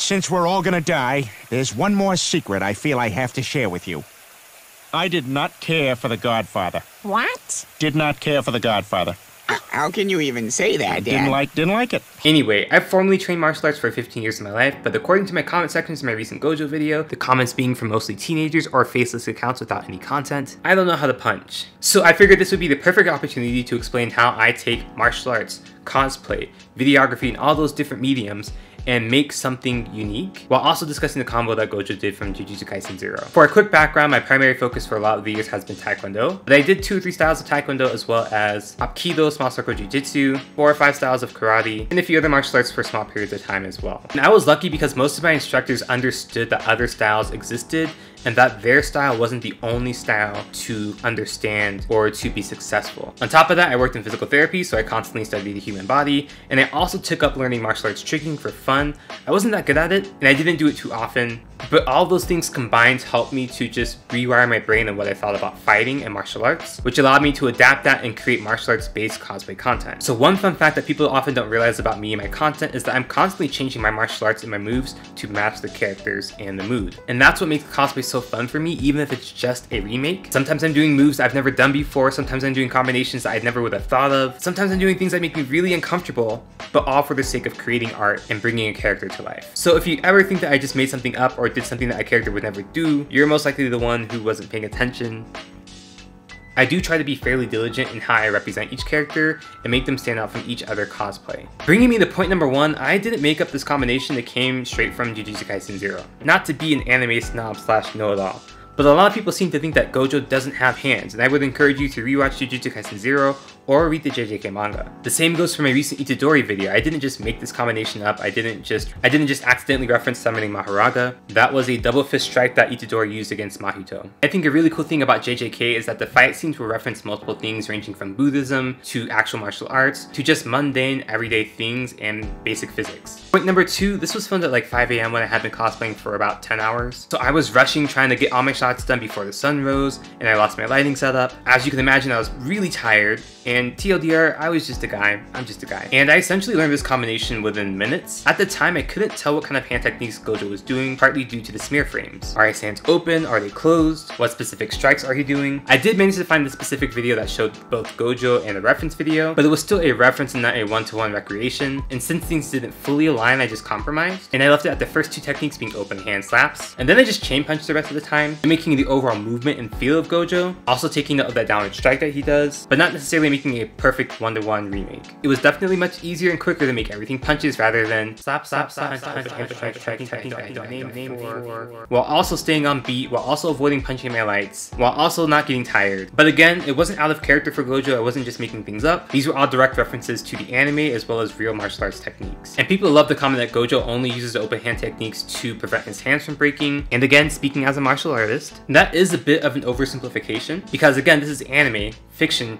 since we're all gonna die, there's one more secret I feel I have to share with you. I did not care for The Godfather. What? Did not care for The Godfather. How can you even say that, Dad? Didn't like it. Anyway, I've formally trained martial arts for 15 years of my life, but according to my comment sections in my recent Gojo video, the comments being from mostly teenagers or faceless accounts without any content, I don't know how to punch. So I figured this would be the perfect opportunity to explain how I take martial arts, cosplay, videography, and all those different mediums and make something unique, while also discussing the combo that Gojo did from Jujutsu Kaisen 0. For a quick background, my primary focus for a lot of the years has been Taekwondo, but I did 2 or 3 styles of Taekwondo as well as Hapkido, small circle Jiu-Jitsu, 4 or 5 styles of Karate, and a few other martial arts for small periods of time as well. And I was lucky because most of my instructors understood that other styles existed and that their style wasn't the only style to understand or to be successful. On top of that, I worked in physical therapy, so I constantly studied the human body, and I also took up learning martial arts tricking for fun. I wasn't that good at it, and I didn't do it too often, but all those things combined helped me to just rewire my brain and what I thought about fighting and martial arts, which allowed me to adapt that and create martial arts based cosplay content. So one fun fact that people often don't realize about me and my content is that I'm constantly changing my martial arts and my moves to match the characters and the mood. And that's what makes cosplay so fun for me, even if it's just a remake. Sometimes I'm doing moves I've never done before, sometimes I'm doing combinations that I never would have thought of, sometimes I'm doing things that make me really uncomfortable, but all for the sake of creating art and bringing a character to life. So if you ever think that I just made something up or did something that a character would never do, you're most likely the one who wasn't paying attention. I do try to be fairly diligent in how I represent each character and make them stand out from each other cosplay. Bringing me to point number 1, I didn't make up this combination that came straight from Jujutsu Kaisen 0. Not to be an anime snob / know-it-all, but a lot of people seem to think that Gojo doesn't have hands, and I would encourage you to rewatch Jujutsu Kaisen 0 or read the JJK manga. The same goes for my recent Itadori video. I didn't just make this combination up, I didn't just accidentally reference summoning Mahoraga. That was a double fist strike that Itadori used against Mahito. I think a really cool thing about JJK is that the fight scenes will reference multiple things ranging from Buddhism to actual martial arts to just mundane everyday things and basic physics. Point number 2, this was filmed at like 5 AM when I had been cosplaying for about 10 hours. So I was rushing trying to get all my shots done before the sun rose, and I lost my lighting setup. As you can imagine, I was really tired, and TLDR, I was just a guy. I'm just a guy. And I essentially learned this combination within minutes. At the time, I couldn't tell what kind of hand techniques Gojo was doing, partly due to the smear frames. Are his hands open? Are they closed? What specific strikes are he doing? I did manage to find the specific video that showed both Gojo and a reference video, but it was still a reference and not a one-to-one recreation. And since things didn't fully align, I just compromised. And I left it at the first 2 techniques being open hand slaps. And then I just chain punched the rest of the time, making the overall movement and feel of Gojo, also taking note of that downward strike that he does, but not necessarily making a perfect one-to-one remake. It was definitely much easier and quicker to make everything punches rather than slap, punch, while also staying on beat, while also avoiding punching my lights, while also not getting tired. But again, it wasn't out of character for Gojo, I wasn't just making things up. These were all direct references to the anime as well as real martial arts techniques. And people love to comment that Gojo only uses open hand techniques to prevent his hands from breaking. And again, speaking as a martial artist, that is a bit of an oversimplification, because again, this is anime, fiction,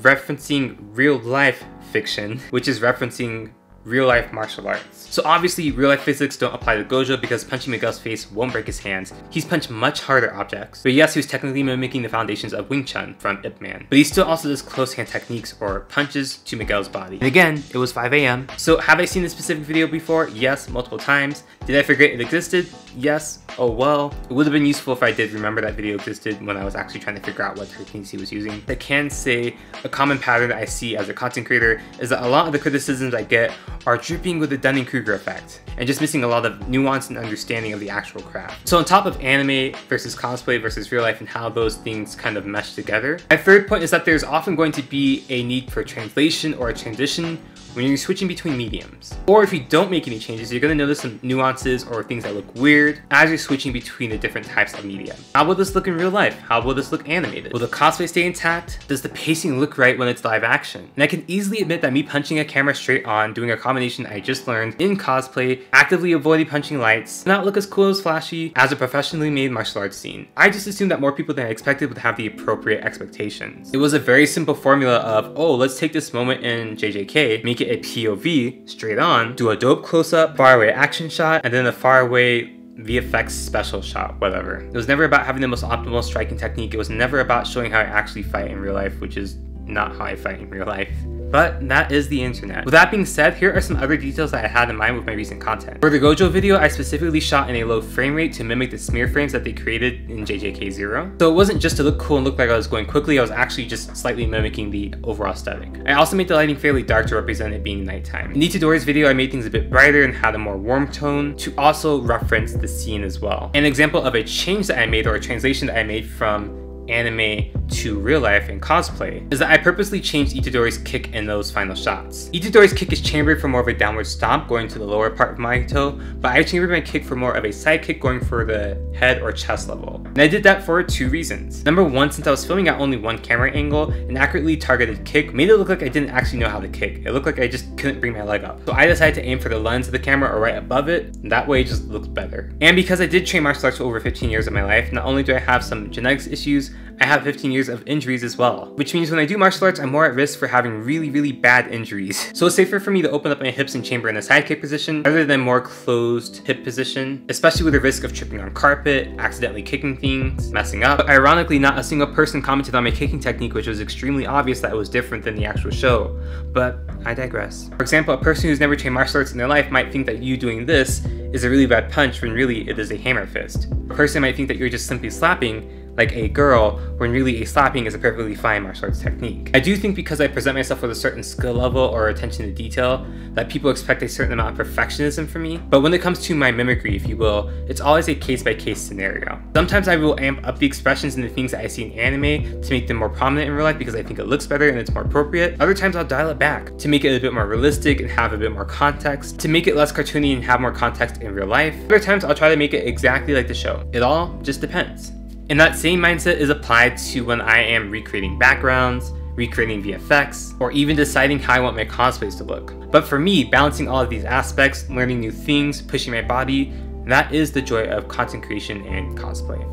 referencing real life fiction, which is referencing real life martial arts. So obviously real life physics don't apply to Gojo because punching Miguel's face won't break his hands. He's punched much harder objects. But yes, he was technically mimicking the foundations of Wing Chun from Ip Man. But he still also does close hand techniques or punches to Miguel's body. And again, it was 5 AM. So have I seen this specific video before? Yes, multiple times. Did I forget it existed? Yes. Oh well. It would have been useful if I did remember that video existed when I was actually trying to figure out what techniques he was using. I can say a common pattern that I see as a content creator is that a lot of the criticisms I get are dripping with the Dunning-Kruger effect and just missing a lot of nuance and understanding of the actual craft. So on top of anime versus cosplay versus real life and how those things kind of mesh together, my third point is that there's often going to be a need for translation or a transition when you're switching between mediums. Or if you don't make any changes, you're going to notice some nuances or things that look weird as you're switching between the different types of media. How will this look in real life? How will this look animated? Will the cosplay stay intact? Does the pacing look right when it's live action? And I can easily admit that me punching a camera straight on, doing a combination I just learned in cosplay, actively avoiding punching lights, not look as cool as flashy as a professionally made martial arts scene. I just assumed that more people than I expected would have the appropriate expectations. It was a very simple formula of, oh, let's take this moment in JJK, make it a POV, straight on, do a dope close-up, faraway action shot, and then a faraway VFX special shot, whatever. It was never about having the most optimal striking technique. It was never about showing how I actually fight in real life, which is not how I fight in real life. But that is the internet. With that being said, here are some other details that I had in mind with my recent content. For the Gojo video, I specifically shot in a low frame rate to mimic the smear frames that they created in JJK0. So it wasn't just to look cool and look like I was going quickly, I was actually just slightly mimicking the overall aesthetic. I also made the lighting fairly dark to represent it being nighttime. In Itadori's video, I made things a bit brighter and had a more warm tone to also reference the scene as well. An example of a change that I made, or a translation that I made from anime to real life in cosplay, is that I purposely changed Itadori's kick in those final shots. Itadori's kick is chambered for more of a downward stomp going to the lower part of Mahito, but I chambered my kick for more of a side kick going for the head or chest level. And I did that for 2 reasons. Number one, since I was filming at only one camera angle, an accurately targeted kick made it look like I didn't actually know how to kick. It looked like I just couldn't bring my leg up. So I decided to aim for the lens of the camera or right above it, and that way it just looked better. And because I did train martial arts for over 15 years of my life, not only do I have some genetics issues, I have 15 years of injuries as well, which means when I do martial arts, I'm more at risk for having really bad injuries. So it's safer for me to open up my hips and chamber in a side kick position rather than more closed hip position, especially with the risk of tripping on carpet, accidentally kicking things, messing up. But ironically, not a single person commented on my kicking technique, which was extremely obvious that it was different than the actual show, but I digress. For example, a person who's never trained martial arts in their life might think that you doing this is a really bad punch when really it is a hammer fist. A person might think that you're just simply slapping like a girl, when really a slapping is a perfectly fine martial arts technique. I do think because I present myself with a certain skill level or attention to detail, that people expect a certain amount of perfectionism from me. But when it comes to my mimicry, if you will, it's always a case-by-case scenario. Sometimes I will amp up the expressions and the things that I see in anime to make them more prominent in real life because I think it looks better and it's more appropriate. Other times I'll dial it back to make it a bit more realistic and have a bit more context, to make it less cartoony and have more context in real life. Other times I'll try to make it exactly like the show. It all just depends. And that same mindset is applied to when I am recreating backgrounds, recreating VFX, or even deciding how I want my cosplays to look. But for me, balancing all of these aspects, learning new things, pushing my body, that is the joy of content creation and cosplay.